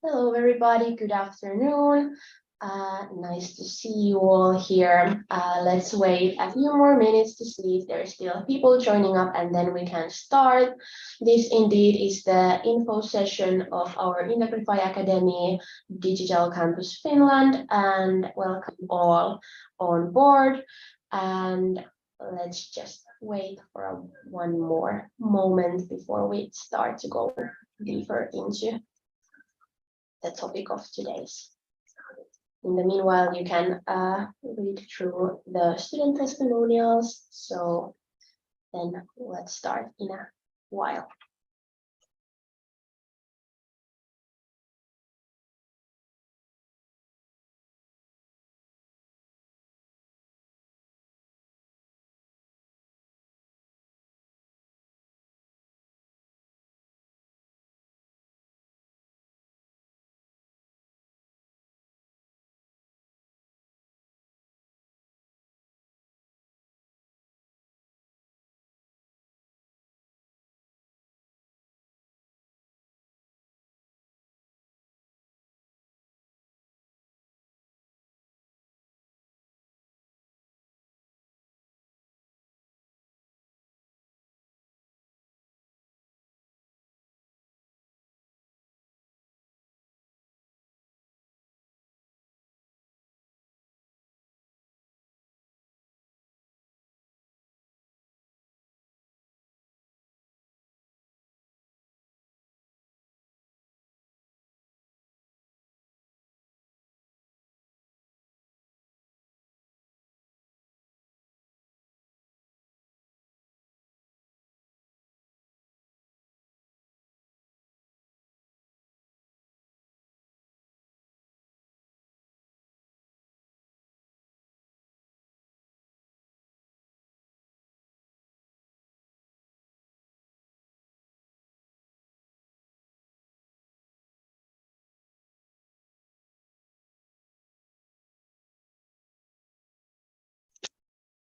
Hello, everybody. Good afternoon. Nice to see you all here. Let's wait a few more minutes to see if there are still people joining up, and then we can start. This indeed is the info session of our Integrify Academy Digital Campus Finland, and welcome all on board. And let's just wait for one more moment before we start to go deeper into the topic of today's. In the meanwhile, you can read through the student testimonials. So then let's start in a while.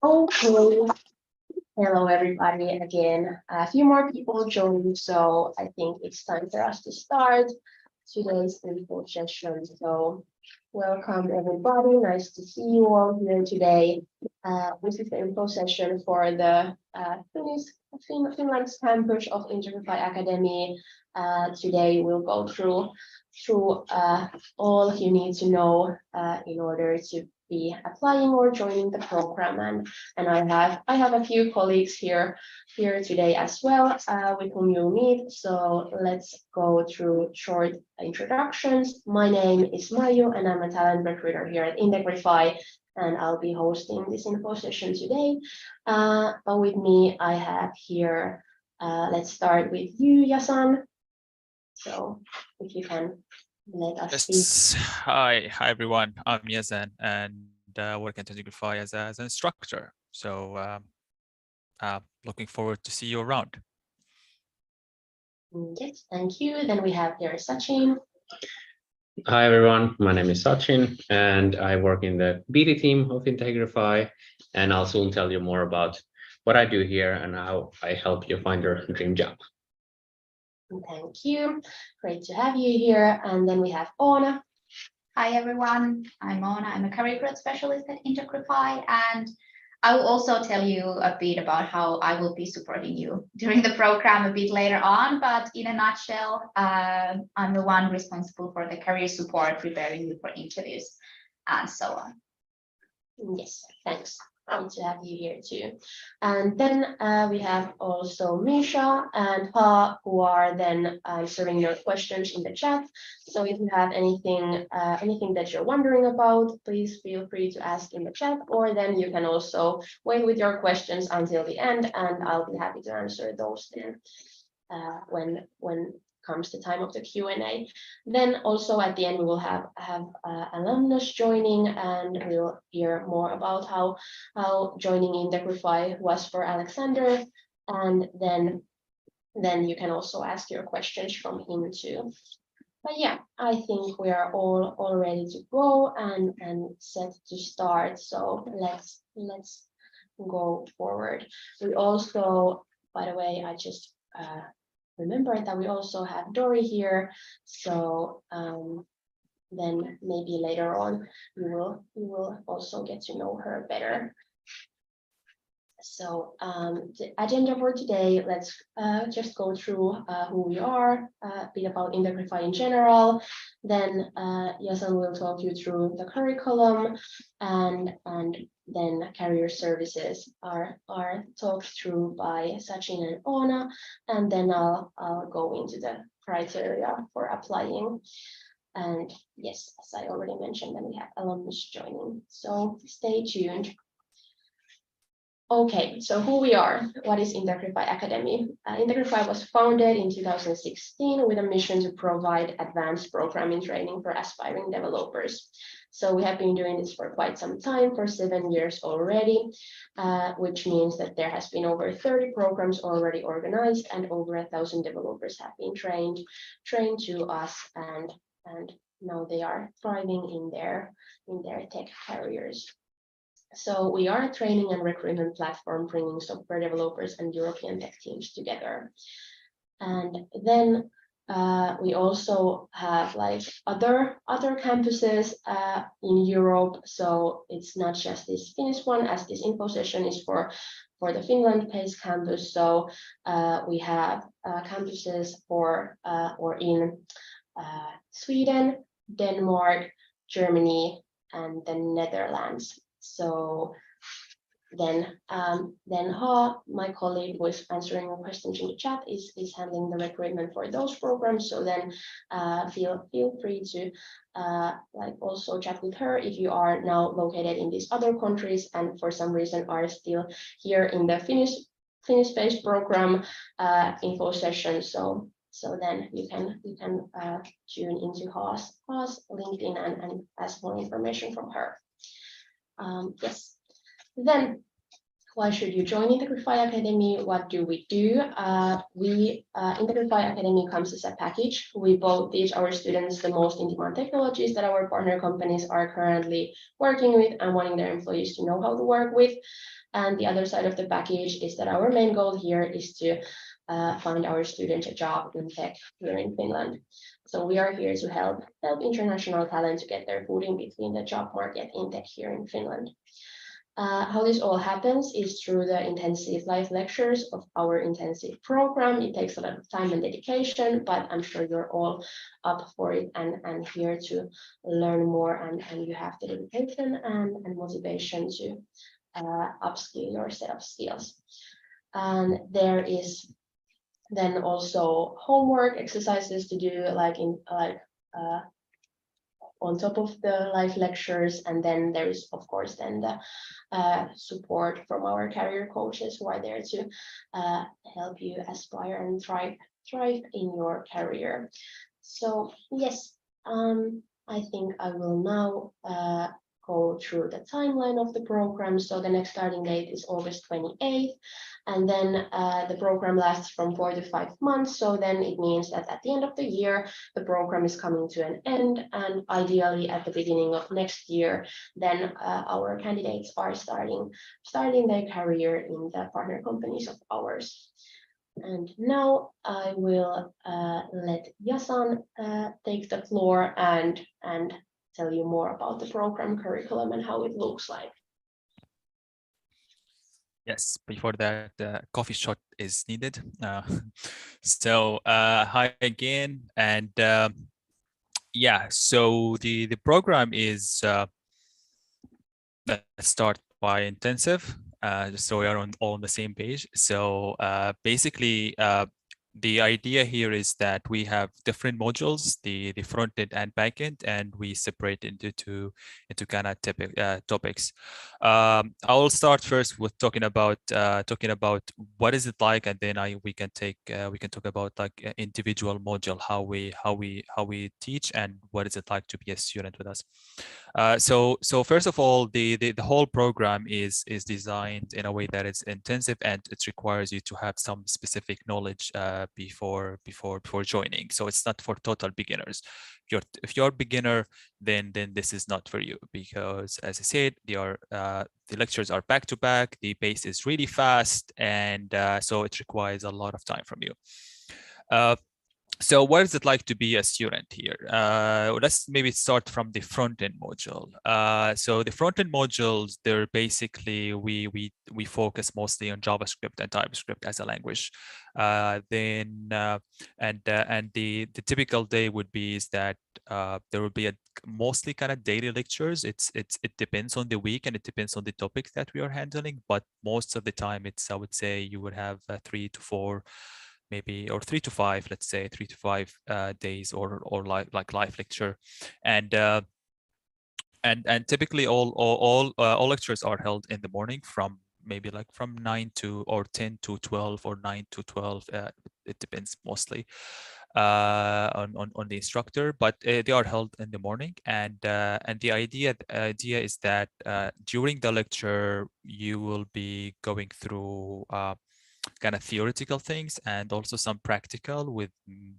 Okay. Hello, everybody. Again, a few more people joined, so I think it's time for us to start today's info session. So welcome, everybody. Nice to see you all here today. This is the info session for the Finland's campus of Integrify Academy. Today we'll go through all you need to know in order to be applying or joining the program, and I have a few colleagues here today as well with whom you'll meet. So let's go through short introductions. My name is Mayu, and I'm a talent recruiter here at Integrify, and I'll be hosting this info session today. But with me, I have here. Let's start with you, Yasan. So if you can let us speak. Hi everyone. I'm Yazan, and work at Integrify as an instructor. So looking forward to see you around. Yes, thank you. Then we have here Sachin. Hi everyone, my name is Sachin, and I work in the BD team of Integrify, and I'll soon tell you more about what I do here and how I help you find your dream job. Thank you. Great to have you here. And then we have Oona. Hi everyone, I'm Oona. I'm a career growth specialist at Integrify, and I will also tell you a bit about how I will be supporting you during the program a bit later on. But in a nutshell, I'm the one responsible for the career support, preparing you for interviews and so on. Yes, thanks. Great to have you here too. And then we have also Misha and Ha, who are then answering your questions in the chat. So if you have anything that you're wondering about, please feel free to ask in the chat, or then you can also wait with your questions until the end, and I'll be happy to answer those then when comes the time of the Q&A. Then also at the end we will have alumnus joining, and we'll hear more about how joining Integrify was for Alexander, and then you can also ask your questions from him too. But yeah, I think we are all ready to go and set to start. So let's go forward. We also, by the way, I just remember that we also have Dory here. So then maybe later on you will also get to know her better. So the agenda for today, let's just go through who we are, a bit about Integrify in general. Then Jason will talk you through the curriculum, and then career services are talked through by Sachin and Oona, and then I'll go into the criteria for applying. And yes, as I already mentioned, then we have alumnus joining. So stay tuned. Okay, so who we are, what is Integrify Academy? Integrify was founded in 2016 with a mission to provide advanced programming training for aspiring developers. So we have been doing this for quite some time, for 7 years already, which means that there has been over 30 programs already organized and over 1,000 developers have been trained to us, and now they are thriving in their tech careers. So we are a training and recruitment platform bringing software developers and European tech teams together. And then we also have like other campuses in Europe. So it's not just this Finnish one, as this info session is for the Finland-based campus. So we have campuses or in Sweden, Denmark, Germany, and the Netherlands. So then Ha, my colleague who is answering your questions in the chat, is handling the recruitment for those programs. So then feel free to like also chat with her if you are now located in these other countries and for some reason are still here in the Finnish-based program info session. So then you can tune into Ha's LinkedIn and ask more information from her. Yes, then why should you join Integrify Academy? What do we do? Integrify Academy comes as a package. We both teach our students the most in-demand technologies that our partner companies are currently working with and wanting their employees to know how to work with. And the other side of the package is that our main goal here is to find our students a job in tech here in Finland. So we are here to help international talent to get their footing between the job market in tech here in Finland. How this all happens is through the intensive live lectures of our intensive program. It takes a lot of time and dedication, but I'm sure you're all up for it and here to learn more, and you have the dedication and motivation to upskill your set of skills. And there is then also homework exercises to do on top of the live lectures, and then there is of course then the support from our career coaches who are there to help you aspire and thrive in your career. So yes, I think I will now go through the timeline of the program. So the next starting date is August 28th, and then the program lasts from 4 to 5 months. So then it means that at the end of the year, the program is coming to an end, and ideally at the beginning of next year, then our candidates are starting their career in the partner companies of ours. And now I will let Jason take the floor and tell you more about the program curriculum and how it looks like. Yes, before that, coffee shot is needed. So hi again, and yeah, so the program is let's start by intensive, just so we are all on the same page. So basically, the idea here is that we have different modules, the front end and back end, and we separate into kind of topics. I'll start first with talking about what is it like, and then we can talk about like individual module, how we teach, and what is it like to be a student with us. So first of all, the whole program is designed in a way that it's intensive and it requires you to have some specific knowledge before joining. So it's not for total beginners. If you're a beginner, then this is not for you, because as I said, the lectures are back to back, the pace is really fast, and so it requires a lot of time from you. So what is it like to be a student here? Let's maybe start from the front-end module. So the front-end modules, they're basically, we focus mostly on JavaScript and TypeScript as a language. And the typical day would be is that there will be a mostly kind of daily lectures. It depends on the week and it depends on the topics that we are handling, but most of the time it's, I would say you would have 3 to 4 maybe, or 3 to 5, let's say 3 to 5 days or like live lecture. And typically all lectures are held in the morning from maybe like from 9 to or 10 to 12 or 9 to 12. It depends mostly on the instructor, but they are held in the morning. And the idea is that during the lecture you will be going through kind of theoretical things and also some practical with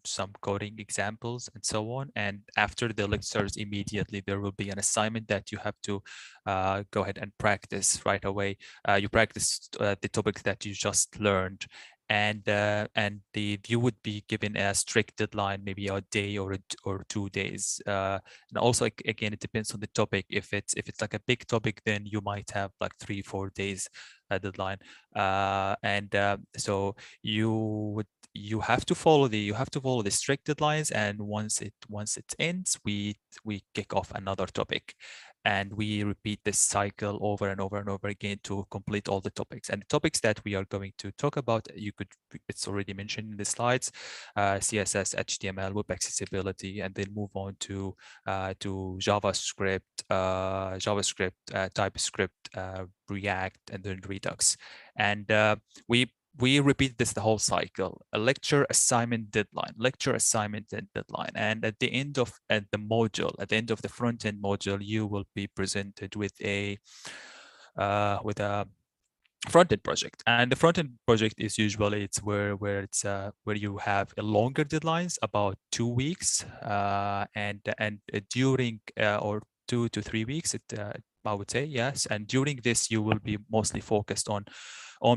some coding examples and so on. And after the lectures, immediately there will be an assignment that you have to go ahead and practice right away. You practice the topics that you just learned, and you would be given a strict deadline, maybe a day or 2 days. And also, again, it depends on the topic. If it's like a big topic, then you might have like 3-4 days deadline. So you have to follow the strict deadlines, and once it ends, we kick off another topic, and we repeat this cycle over and over and over again to complete all the topics. And the topics that we are going to talk about, it's already mentioned in the slides: CSS, HTML, web accessibility, and then move on to JavaScript, TypeScript, React, and then Redux. And we repeat this the whole cycle: a lecture, assignment, deadline, lecture, assignment, and deadline. And at the end of the end of the front-end module, you will be presented with a front-end project. And the front-end project is usually where you have a longer deadlines, about 2 weeks, and during or 2 to 3 weeks, I would say, yes. And during this, you will be mostly focused on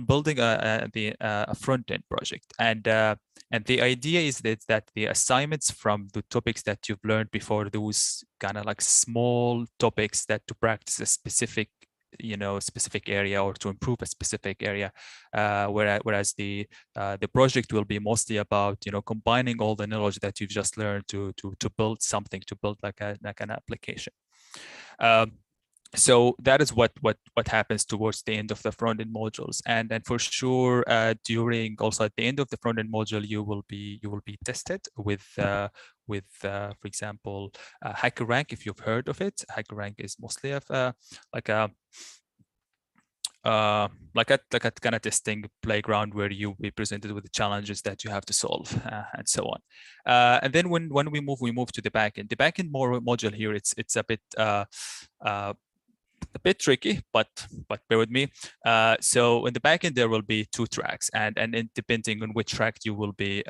building a front-end project. And the idea is that the assignments from the topics that you've learned before, those kind of like small topics that to practice a specific area or to improve a specific area, whereas the project will be mostly about combining all the knowledge that you've just learned to build something, to build like an application. So that is what happens towards the end of the front-end modules. And for sure, during also at the end of the front-end module, you will be tested with for example, HackerRank. If you've heard of it, HackerRank is mostly of like a kind of testing playground where you'll be presented with the challenges that you have to solve, and so on. And then when we move to the backend. The backend module here, it's a bit tricky, but bear with me. So in the backend, there will be 2 tracks, and depending on which track you will be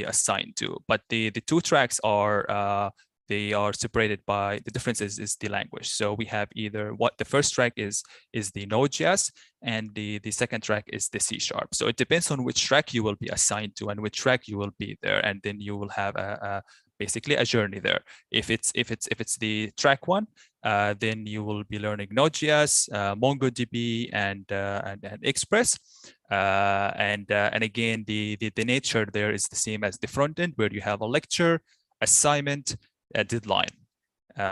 assigned to. But the 2 tracks are they are separated by the differences is the language. So we have either the first track is the Node.js, and the second track is the C#. So it depends on which track you will be assigned to and which track you will be there, and then you will have basically a journey there. If it's the track 1, then you will be learning Node.js, MongoDB, and Express. And again, the nature there is the same as the front end, where you have a lecture, assignment, a deadline.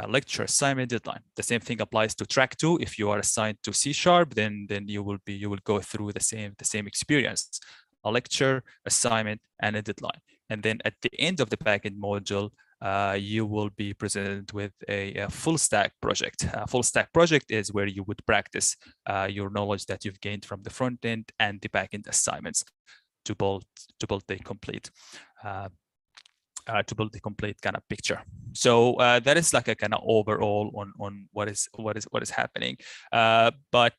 Lecture, assignment, deadline. The same thing applies to track 2. If you are assigned to C#, then you will go through the same experience: a lecture, assignment, and a deadline. And then at the end of the backend module, you will be presented with a full stack project. A full stack project is where you would practice your knowledge that you've gained from the front end and the backend assignments to build the complete kind of picture. So that is like a kind of overall on what is happening. But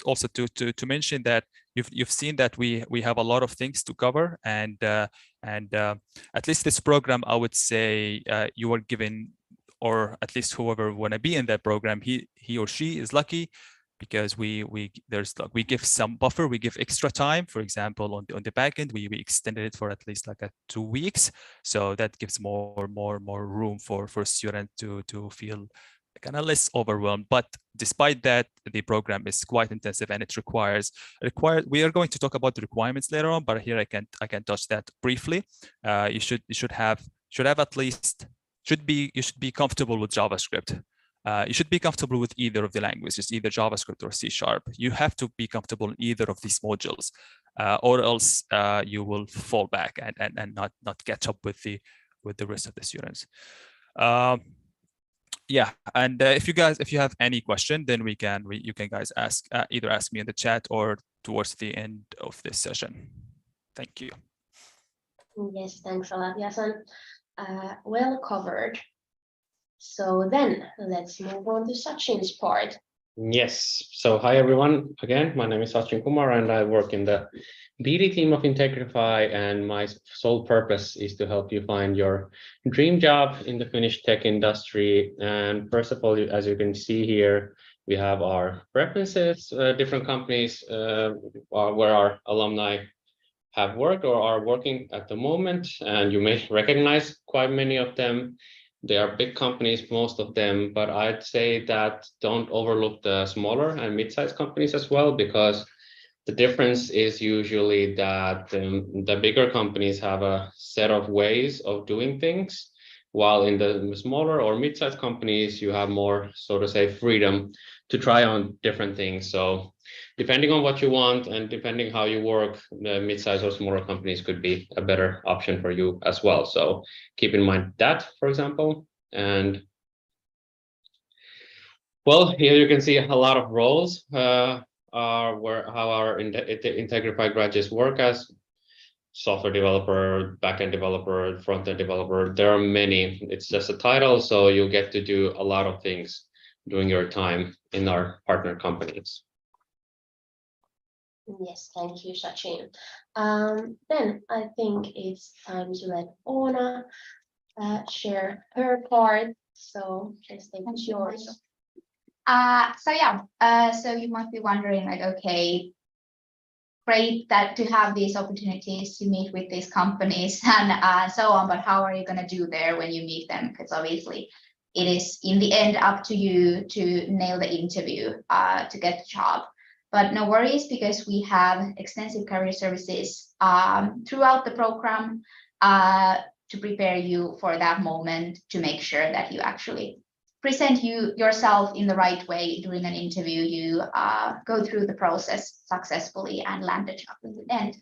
also to mention that you've seen that we have a lot of things to cover, and at least this program, I would say you are given, or at least whoever want to be in that program, he or she is lucky because we give some buffer, we give extra time. For example, on the back end, we extended it for at least like 2 weeks, so that gives more room for students to feel kind of less overwhelmed. But despite that, the program is quite intensive, and it requires. We are going to talk about the requirements later on, but here I can touch that briefly. You should have at least you should be comfortable with JavaScript. You should be comfortable with either of the languages, either JavaScript or C#. You have to be comfortable in either of these modules, or else you will fall back and not catch up with the rest of the students. Yeah, and if you have any question, then you can guys either ask me in the chat or towards the end of this session. Thank you. Yes, thanks a lot, Yasan. Well covered. So then let's move on to Sachin's part. Yes. So hi everyone. Again, my name is Sachin Kumar and I work in the BD team of Integrify, and my sole purpose is to help you find your dream job in the Finnish tech industry. And first of all, as you can see here, we have our preferences, different companies where our alumni have worked or are working at the moment, and you may recognize quite many of them. They are big companies, most of them, but I'd say that don't overlook the smaller and mid-sized companies as well, because the difference is usually that the bigger companies have a set of ways of doing things, while in the smaller or mid-sized companies, you have more, so to say, freedom to try on different things. So depending on what you want and depending how you work, the mid-sized or smaller companies could be a better option for you as well. So keep in mind that, for example. And well, here you can see a lot of roles how our Integrify graduates work as software developer, backend developer, front-end developer. There are many. It's just a title, so you get to do a lot of things during your time in our partner companies. Yes, thank you, Sachin. Then I think it's time to let Oona share her part. So just take it yours. So you might be wondering, like, okay, great that to have these opportunities to meet with these companies and so on, but how are you going to do there when you meet them? Because obviously it is in the end up to you to nail the interview to get the job. But no worries, because we have extensive career services throughout the program to prepare you for that moment, to make sure that you actually present yourself in the right way during an interview. You go through the process successfully and land the job in the end.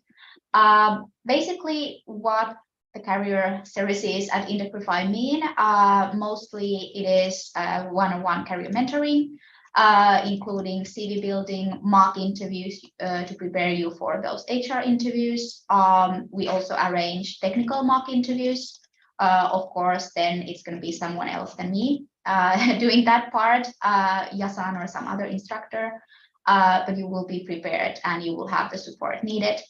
Basically, what the career services at Integrify mean, mostly it is one-on-one career mentoring, including CV building, mock interviews to prepare you for those HR interviews. We also arrange technical mock interviews. Of course, then it's going to be someone else than me doing that part, Yasan or some other instructor, but you will be prepared and you will have the support needed.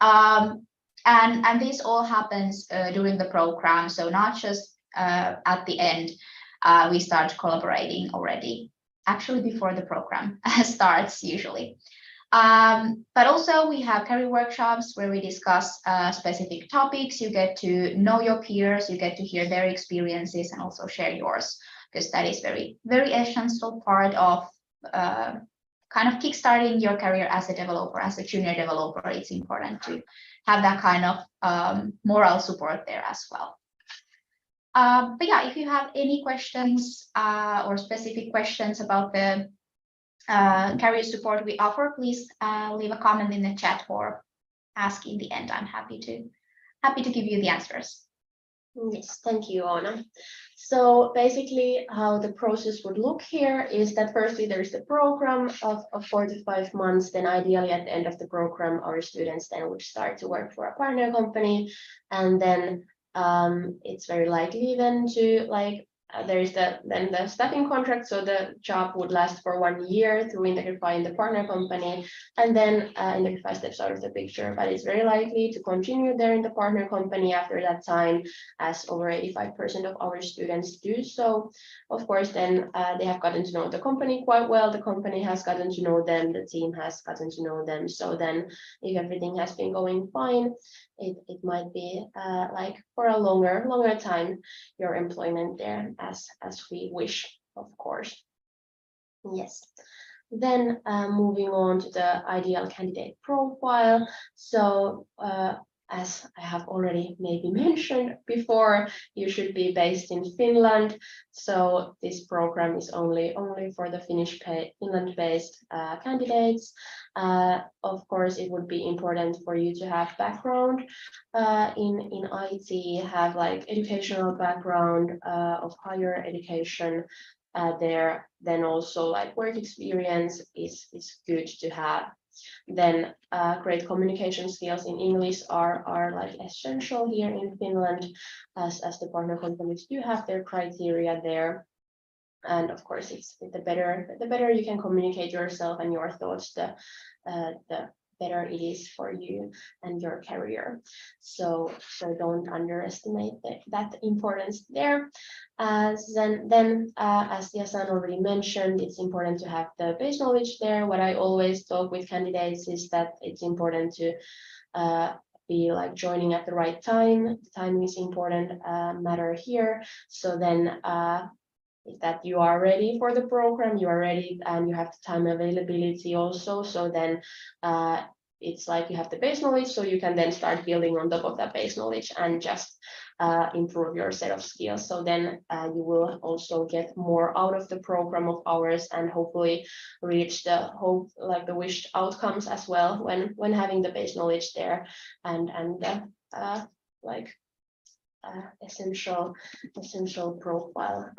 And this all happens during the program, so not just at the end. We start collaborating already, actually before the program starts usually. But also we have career workshops where we discuss specific topics. You get to know your peers, you get to hear their experiences and also share yours, because that is very, very essential part of kind of kickstarting your career as a developer, as a junior developer. It's important to have that kind of moral support there as well. But yeah, if you have any questions or specific questions about the career support we offer, please leave a comment in the chat or ask in the end. I'm happy to give you the answers. Yes, thank you, Oona. So basically how the process would look here is that firstly there's the program of 4 to 5 months. Then ideally at the end of the program, our students then would start to work for a partner company. And then it's very likely then to there is then the staffing contract, so the job would last for 1 year through Integrify in the partner company, and then Integrify steps out of the picture, but it's very likely to continue there in the partner company after that time, as over 85% of our students do so. Of course, then they have gotten to know the company quite well, the company has gotten to know them, the team has gotten to know them, so then if everything has been going fine, it might be like for a longer time your employment there, as we wish, of course. Yes. Then moving on to the ideal candidate profile. So as I have already maybe mentioned before, you should be based in Finland. So this program is only for the Finland-based candidates. Of course, it would be important for you to have background in IT, have like educational background of higher education there. Then also like work experience is good to have. Then great communication skills in English are like essential here in Finland, as the partner companies do have their criteria there. And of course, it's the better you can communicate yourself and your thoughts, the better it is for you and your career. So don't underestimate that importance there. Then as Yasan already mentioned, it's important to have the base knowledge there. What I always talk with candidates is that it's important to be like joining at the right time. The timing is important matter here. So then that you are ready for the program, you are ready, and you have the time availability also. So then it's like you have the base knowledge, so you can then start building on top of that base knowledge and just improve your set of skills. So then you will also get more out of the program of hours and hopefully reach the wished outcomes as well when having the base knowledge there and essential profile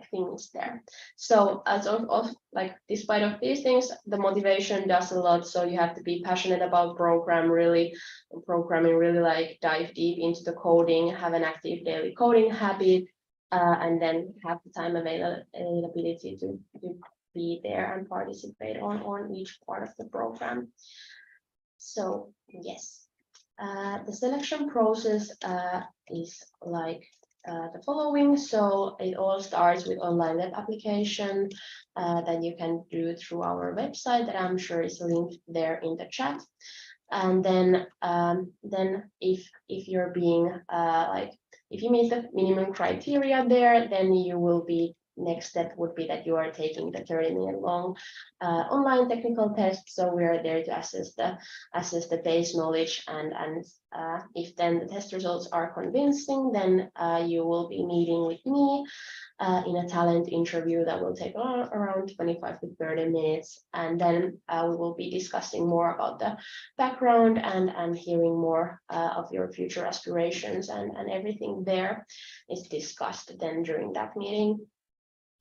things there. So as of like despite of these things, the motivation does a lot. So you have to be passionate about programming, really like dive deep into the coding, have an active daily coding habit, and then have the time availability to be there and participate on each part of the program. So yes, the selection process is like the following. So it all starts with online web application that you can do through our website that I'm sure is linked there in the chat. And then if you're being if you meet the minimum criteria there, then you will be, next step would be that you are taking the 30-minute long online technical test. So we are there to assess the base knowledge, and if then the test results are convincing, then you will be meeting with me in a talent interview that will take around 25 to 30 minutes, and then we will be discussing more about the background and hearing more of your future aspirations, and everything there is discussed then during that meeting.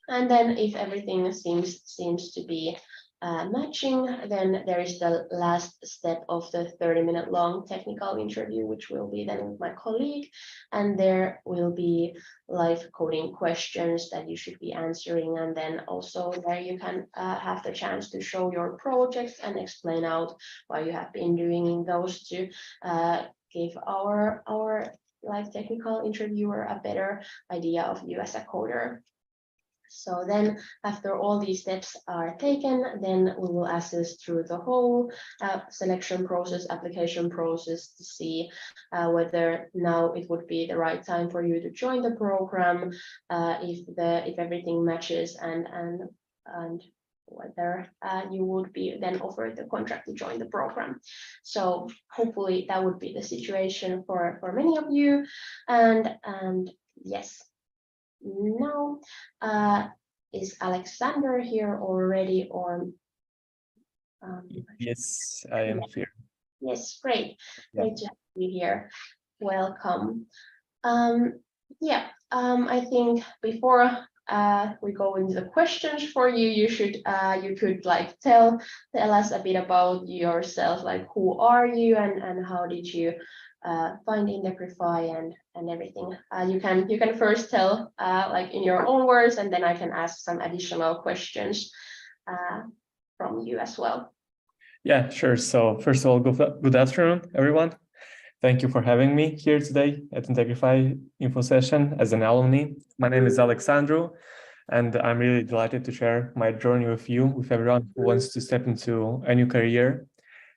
And then if everything seems to be matching, then there is the last step of the 30-minute long technical interview, which will be then with my colleague. And there will be live coding questions that you should be answering. And then also there you can have the chance to show your projects and explain out what you have been doing in those to give our like technical interviewer a better idea of you as a coder. So then after all these steps are taken, then we will assess through the whole selection process, application process, to see whether now it would be the right time for you to join the program, if everything matches, and whether you would be then offered the contract to join the program. So hopefully that would be the situation for many of you. And yes. Now, is Alexander here already, or? Yes, I am here. Yes, great. Yeah. Great to have you here. Welcome. I think before we go into the questions for you, you could like tell us a bit about yourself, like who are you and how did you find Integrify and everything. You can first tell like in your own words, and then I can ask some additional questions from you as well. Yeah, sure. So first of all, good afternoon, everyone. Thank you for having me here today at Integrify Info Session as an alumni. My name is Alexandru, and I'm really delighted to share my journey with you, with everyone who wants to step into a new career.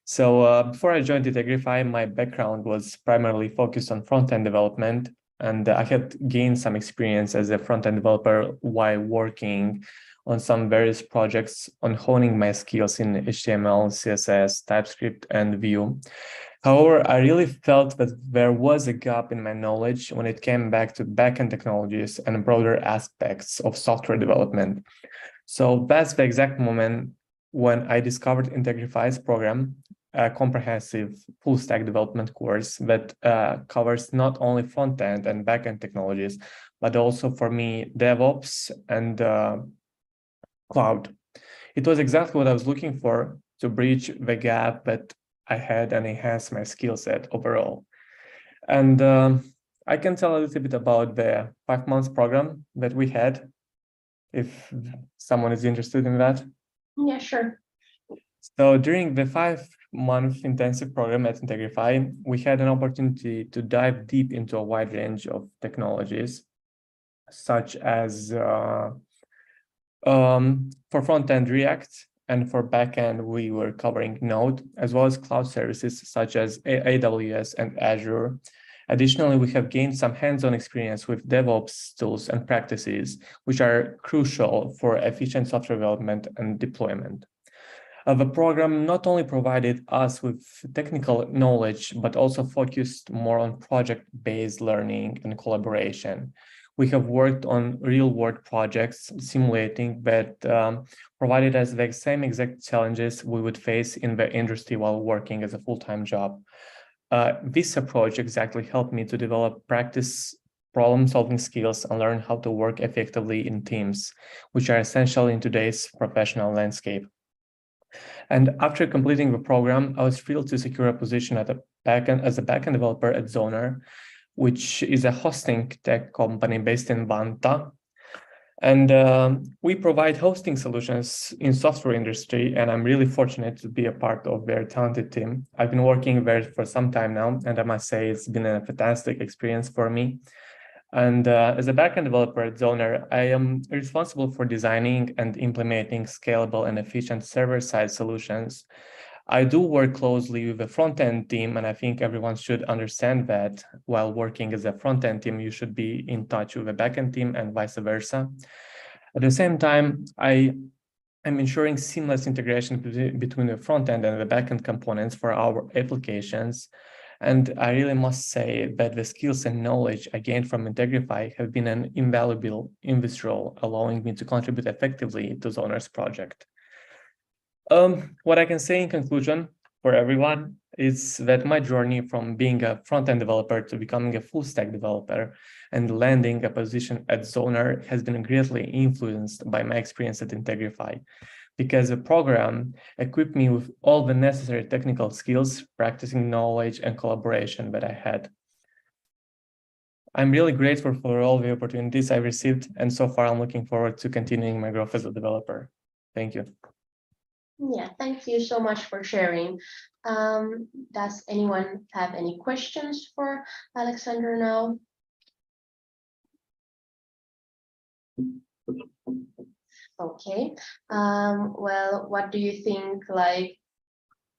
So before I joined Integrify, my background was primarily focused on front-end development, and I had gained some experience as a front-end developer while working on some various projects on honing my skills in HTML, CSS, TypeScript, and Vue. However, I really felt that there was a gap in my knowledge when it came back to backend technologies and broader aspects of software development. So that's the exact moment when I discovered Integrify's program, a comprehensive full stack development course that covers not only front-end and backend technologies, but also for me, DevOps and cloud. It was exactly what I was looking for to bridge the gap that I had and enhance my skill set overall. And I can tell a little bit about the 5 months program that we had, if someone is interested in that. Yeah, sure. So during the 5-month intensive program at Integrify, we had an opportunity to dive deep into a wide range of technologies, such as for front-end React, and for backend, we were covering Node, as well as cloud services such as AWS and Azure. Additionally, we have gained some hands-on experience with DevOps tools and practices, which are crucial for efficient software development and deployment. The program not only provided us with technical knowledge, but also focused more on project-based learning and collaboration. We have worked on real-world projects simulating that provided us the same exact challenges we would face in the industry while working as a full-time job. This approach exactly helped me to develop practice problem-solving skills and learn how to work effectively in teams, which are essential in today's professional landscape. And after completing the program, I was thrilled to secure a position as a backend developer at Zoner, which is a hosting tech company based in Vantaa. And we provide hosting solutions in software industry, and I'm really fortunate to be a part of their talented team. I've been working there for some time now, and I must say it's been a fantastic experience for me. And as a backend developer at Zoner, I am responsible for designing and implementing scalable and efficient server-side solutions. I do work closely with the front-end team, and I think everyone should understand that while working as a front-end team, you should be in touch with the back-end team and vice versa. At the same time, I am ensuring seamless integration between the front-end and the back-end components for our applications. And I really must say that the skills and knowledge I gained from Integrify have been an invaluable in this role, allowing me to contribute effectively to Zoner's project. What I can say in conclusion for everyone is that my journey from being a front-end developer to becoming a full-stack developer and landing a position at Zoner has been greatly influenced by my experience at Integrify, because the program equipped me with all the necessary technical skills, practicing knowledge, and collaboration that I had. I'm really grateful for all the opportunities I received, and so far I'm looking forward to continuing my growth as a developer. Thank you. Yeah, thank you so much for sharing. Does anyone have any questions for Alexander now? Okay. Well, what do you think, like,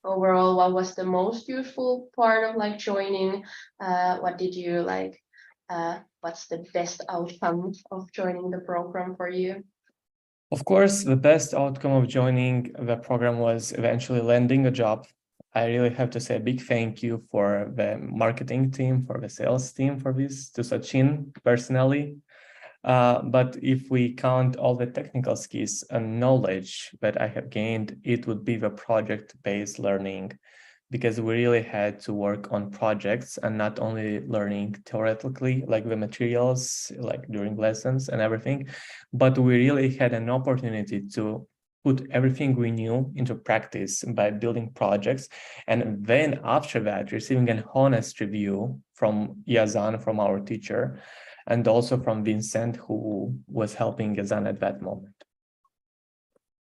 overall, what was the most useful part of like joining? What did you like? What's the best outcome of joining the program for you? Of course, the best outcome of joining the program was eventually landing a job. I really have to say a big thank you for the marketing team, for the sales team for this, to Sachin personally. But if we count all the technical skills and knowledge that I have gained, it would be the project-based learning, because we really had to work on projects and not only learning theoretically, like the materials, like during lessons and everything, but we really had an opportunity to put everything we knew into practice by building projects. And then after that, receiving an honest review from Yazan, from our teacher, and also from Vincent, who was helping Yazan at that moment.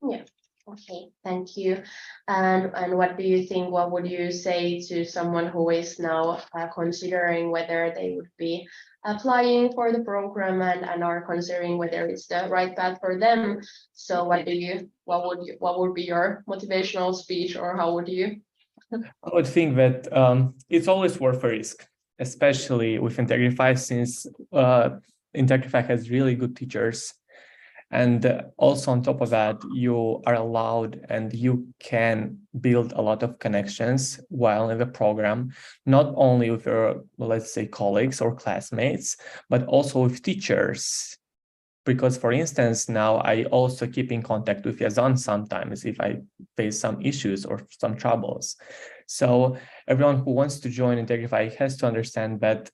Yeah. Okay, thank you. And what do you think? What would you say to someone who is now considering whether they would be applying for the program and are considering whether it's the right path for them? So what would be your motivational speech, or how would you? I would think that it's always worth a risk, especially with Integrify, since Integrify has really good teachers. And also on top of that, you are allowed and you can build a lot of connections while in the program, not only with your, let's say, colleagues or classmates, but also with teachers. Because, for instance, now I also keep in contact with Yazan sometimes if I face some issues or some troubles. So everyone who wants to join Integrify has to understand that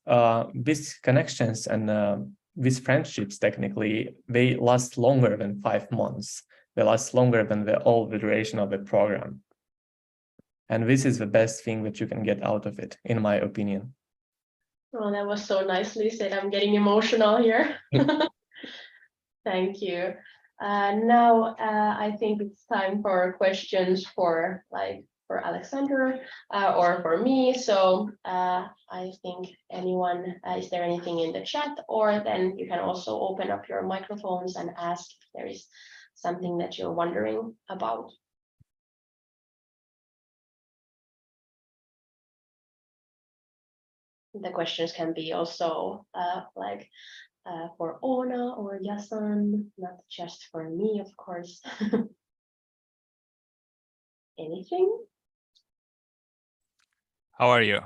these connections and these friendships, technically, they last longer than 5 months. They last longer than all the duration of the program. And this is the best thing that you can get out of it, in my opinion. Oh, that was so nicely said. I'm getting emotional here. Thank you. Now I think it's time for questions for Alexander or for me. So I think anyone, is there anything in the chat, or then you can also open up your microphones and ask if there is something that you're wondering about. The questions can be also for Oona or Yasan, not just for me, of course. Anything? How are you?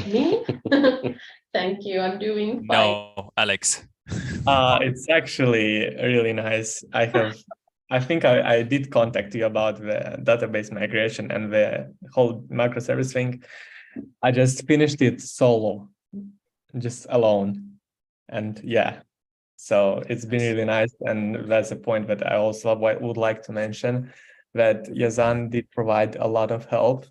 Me? Thank you, I'm doing fine. No, Alex. It's actually really nice. I think I did contact you about the database migration and the whole microservice thing. I just finished it solo, just alone. And yeah, so it's been really nice. And that's a point that I also would like to mention, that Yazan did provide a lot of help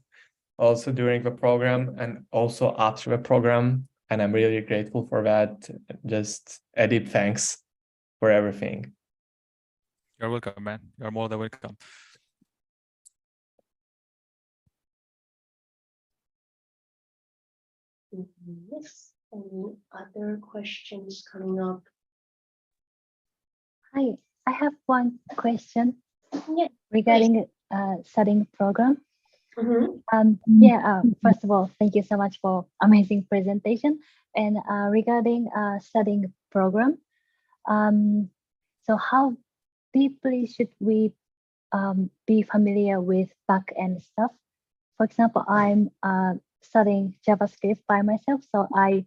also during the program and also after the program. And I'm really grateful for that. Just a deep thanks for everything. You're welcome, man. You're more than welcome. Yes, any other questions coming up? Hi, I have one question Yeah, regarding studying program. Mm-hmm. First of all, thank you so much for amazing presentation. And regarding studying program, so how deeply should we be familiar with back-end stuff? For example, I'm studying JavaScript by myself, so I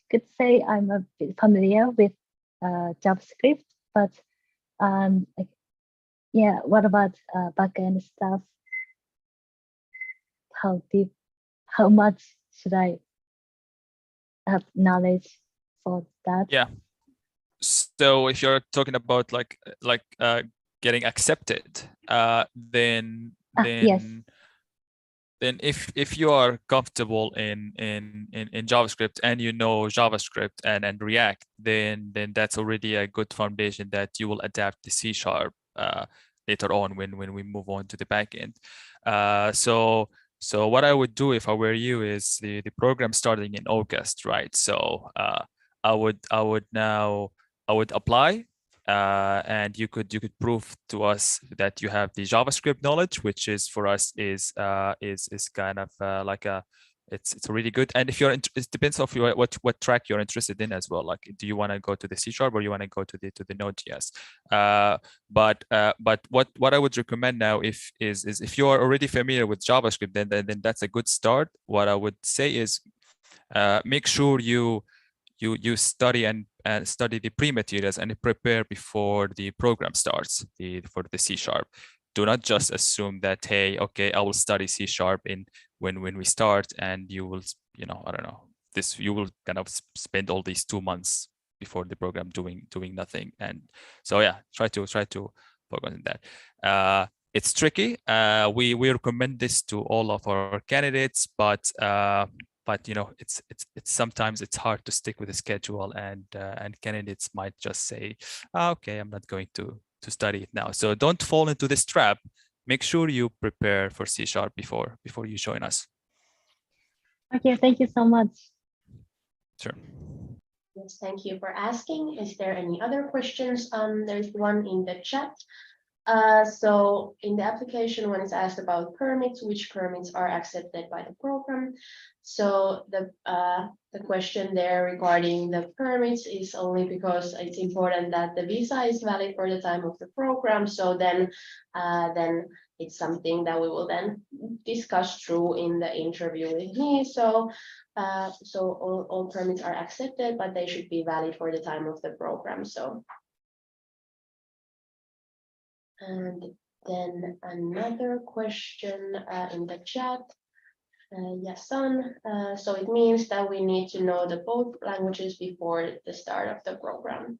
could say I'm a bit familiar with JavaScript, but what about back-end stuff? How deep, how much should I have knowledge for that? Yeah. So if you're talking about getting accepted, then Yes. then if you are comfortable in JavaScript and you know JavaScript and React, then that's already a good foundation that you will adapt to C# later on when we move on to the backend. So what I would do if I were you is the program starting in August, right? So I would apply. And you could prove to us that you have the JavaScript knowledge, which is for us is kind of it's really good. And if you're it depends of what track you're interested in as well. Like, do you want to go to the C# or you want to go to the Node.js? But what I would recommend now is if you are already familiar with JavaScript, then that's a good start. What I would say is make sure you study and study the pre-materials and prepare before the program starts for the C#. Do not just assume that, hey, okay, I will study C# when we start, and you will, I don't know, you will kind of spend all these 2 months before the program doing nothing. And so yeah, try to forgotten that. It's tricky. We recommend this to all of our candidates, but you know, it's sometimes it's hard to stick with the schedule, and candidates might just say, okay, I'm not going to study it now. So don't fall into this trap. Make sure you prepare for C# before you join us. Okay, thank you so much. Sure. Yes, thank you for asking. Is there any other questions? There's one in the chat. So in the application, when it's asked about permits, which permits are accepted by the program? So the question there regarding the permits is only because it's important that the visa is valid for the time of the program. So then it's something that we will then discuss through in the interview with me. So all permits are accepted, but they should be valid for the time of the program. So. And then another question in the chat. Yasan, so it means that we need to know the both languages before the start of the program.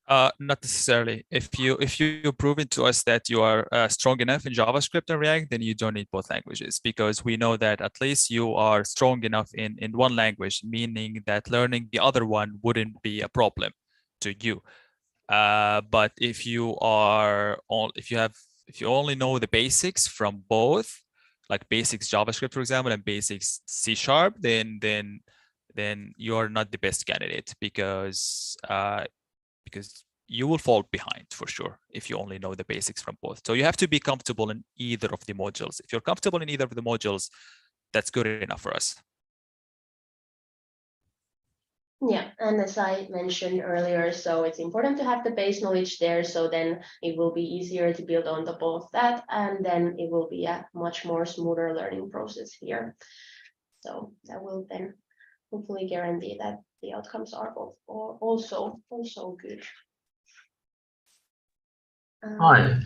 Not necessarily. If you prove it to us that you are strong enough in JavaScript and React, then you don't need both languages, because we know that at least you are strong enough in one language, meaning that learning the other one wouldn't be a problem to you. But if you only know the basics from both, like basics JavaScript, for example, and basics C#, then you are not the best candidate, because you will fall behind for sure if you only know the basics from both. So you have to be comfortable in either of the modules. If you're comfortable in either of the modules, that's good enough for us. Yeah, and as I mentioned earlier, so it's important to have the base knowledge there, so then it will be easier to build on top of that, and then it will be a much more smoother learning process here. So that will then hopefully guarantee that the outcomes are also good. Hi,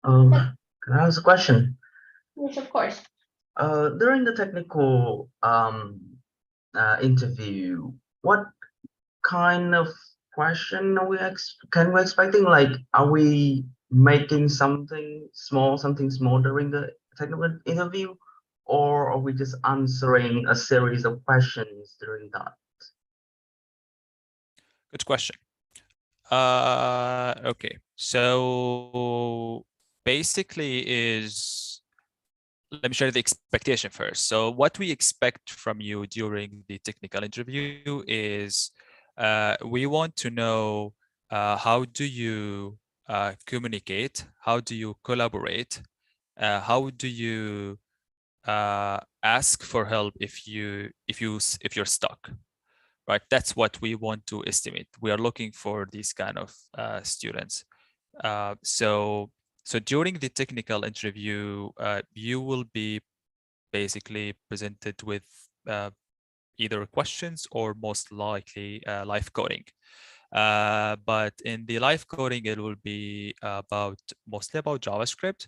can I ask a question? Yes, of course. During the technical interview, what kind of question are can we expecting? Like, are we making something small during the technical interview, or are we just answering a series of questions during that? Good question. Okay, so basically let me share the expectation first. So what we expect from you during the technical interview is we want to know how do you communicate, how do you collaborate, how do you ask for help if you're stuck, right? That's what we want to estimate. We are looking for these kind of students. So during the technical interview, you will be basically presented with either questions or most likely live coding. But in the live coding, it will be mostly about JavaScript,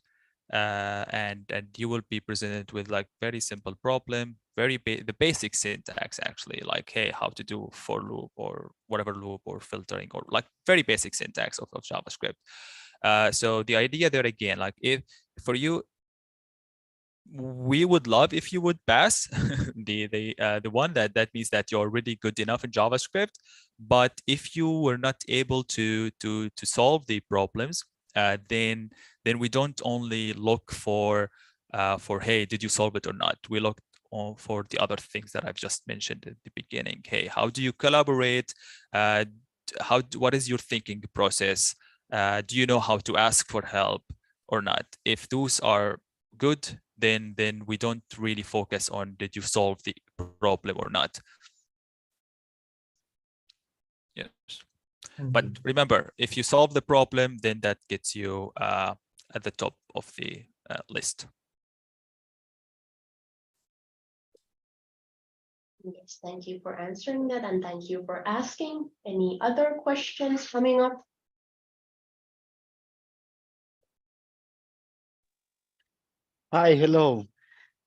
and you will be presented with like very simple problem, the basic syntax actually, like, hey, how to do for loop or whatever loop or filtering, or like very basic syntax of JavaScript. So the idea there again, like if for you, we would love if you would pass the one that means that you're already good enough in JavaScript. But if you were not able to solve the problems, then we don't only look for hey, did you solve it or not? We look for the other things that I've just mentioned at the beginning. Hey, how do you collaborate? What is your thinking process? Do you know how to ask for help or not? If those are good, then we don't really focus on did you solve the problem or not. Yes. But remember, if you solve the problem, then that gets you at the top of the list. Yes, thank you for answering that, and thank you for asking. Any other questions coming up? Hi, hello.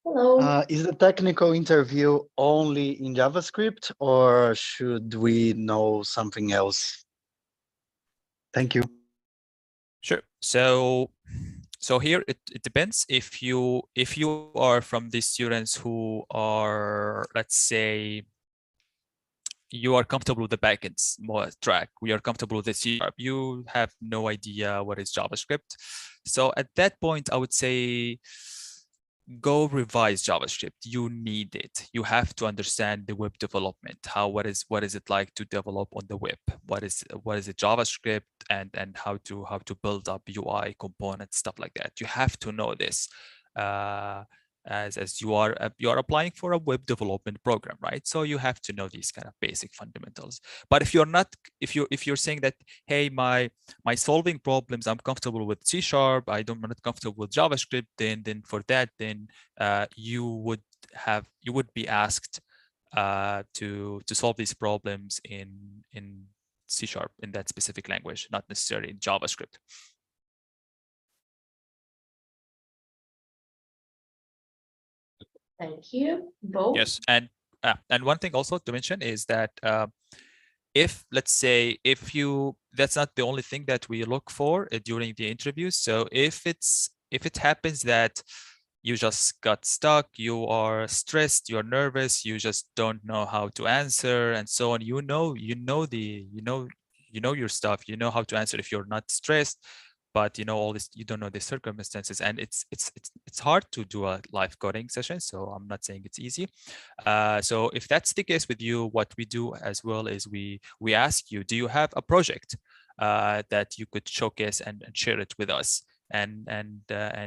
Hello. Is the technical interview only in JavaScript, or should we know something else? Thank you. Sure. So here it depends if you are from the students who are, let's say, you are comfortable with the backend more track, we are comfortable with the C#, you have no idea what is JavaScript. So at that point, I would say go revise JavaScript. You need it. You have to understand the web development. What is it like to develop on the web? What is a JavaScript, and how to build up UI components, stuff like that. You have to know this. As you are applying for a web development program, right? So you have to know these kind of basic fundamentals. But if you're not, if you're saying that, hey, my solving problems, I'm comfortable with C#, I'm not comfortable with JavaScript, then for that, then you would be asked to solve these problems in C#, in that specific language, not necessarily in JavaScript. Thank you both. Yes, and one thing also to mention is that if, let's say, that's not the only thing that we look for during the interview. So if it happens that you just got stuck, you are stressed, you're nervous, you just don't know how to answer, and so on, you know your stuff, you know how to answer if you're not stressed, but you know all this, you don't know the circumstances, and it's hard to do a live coding session. So I'm not saying it's easy. So if that's the case with you, what we do as well is we ask you, do you have a project that you could showcase and share it with us? And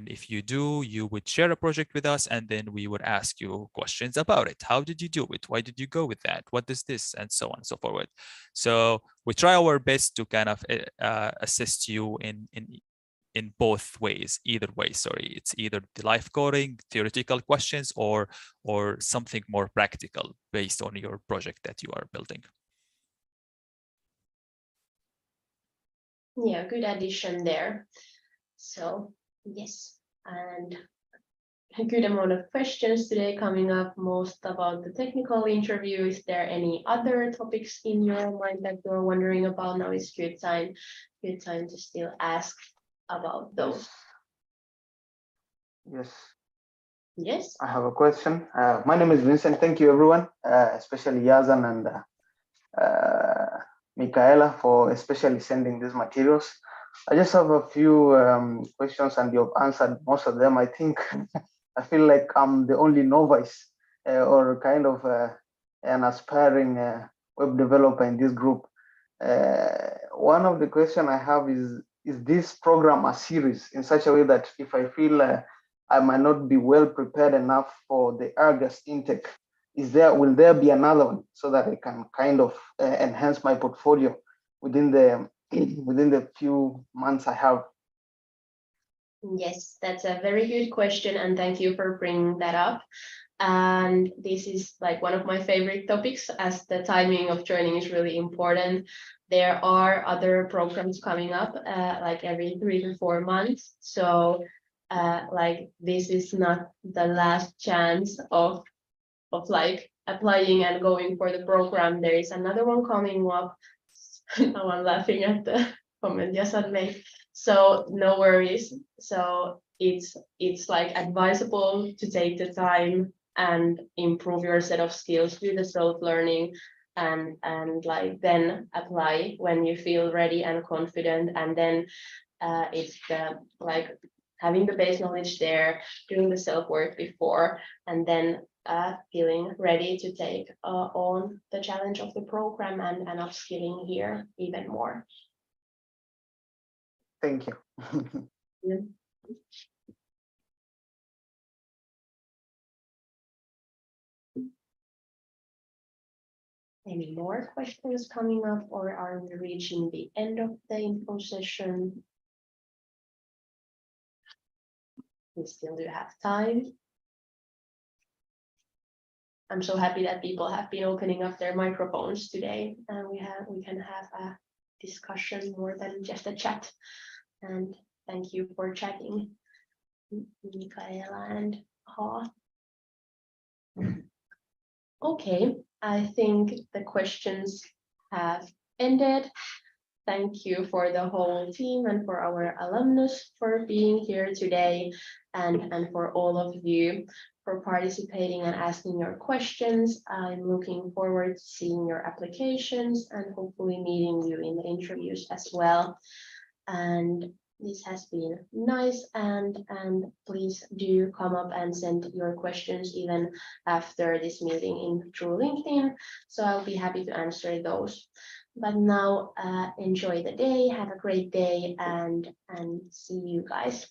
if you do, you would share a project with us, and then we would ask you questions about it. How did you do it? Why did you go with that? What is this? And so on and so forth. So we try our best to kind of assist you in both ways. Either way, sorry, it's either the live coding, theoretical questions, or something more practical based on your project that you are building. Yeah, good addition there. So yes, and a good amount of questions today coming up, most about the technical interview. Is there any other topics in your mind that you're wondering about? Now is good time to still ask about those. Yes. Yes. I have a question. My name is Vincent. Thank you, everyone, especially Yazan and Michaela for especially sending these materials. I just have a few questions, and you've answered most of them. I think I feel like I'm the only novice or kind of an aspiring web developer in this group. One of the questions I have is this program a series in such a way that if I feel I might not be well prepared enough for the August intake, will there be another one so that I can kind of enhance my portfolio within the few months I have? Yes, that's a very good question, and thank you for bringing that up. And this is like one of my favorite topics, as the timing of joining is really important. There are other programs coming up like every 3 to 4 months. So like this is not the last chance of like applying and going for the program. There is another one coming up. Now I'm laughing at the comment Yasan made. So no worries. So it's like advisable to take the time and improve your set of skills, do the self-learning, and like then apply when you feel ready and confident. And then it's the like having the base knowledge there, doing the self-work before, and then feeling ready to take on the challenge of the program and upskilling here even more. Thank you. Yeah. Any more questions coming up, or are we reaching the end of the info session? We still do have time. I'm so happy that people have been opening up their microphones today, and we can have a discussion more than just a chat. And thank you for chatting, Michaela and Ha. Okay, I think the questions have ended. thank you for the whole team and for our alumnus for being here today, and for all of you for participating and asking your questions. I'm looking forward to seeing your applications and hopefully meeting you in the interviews as well. And this has been nice, and please do come up and send your questions even after this meeting in through LinkedIn. So I'll be happy to answer those. But now enjoy the day, have a great day, and see you guys.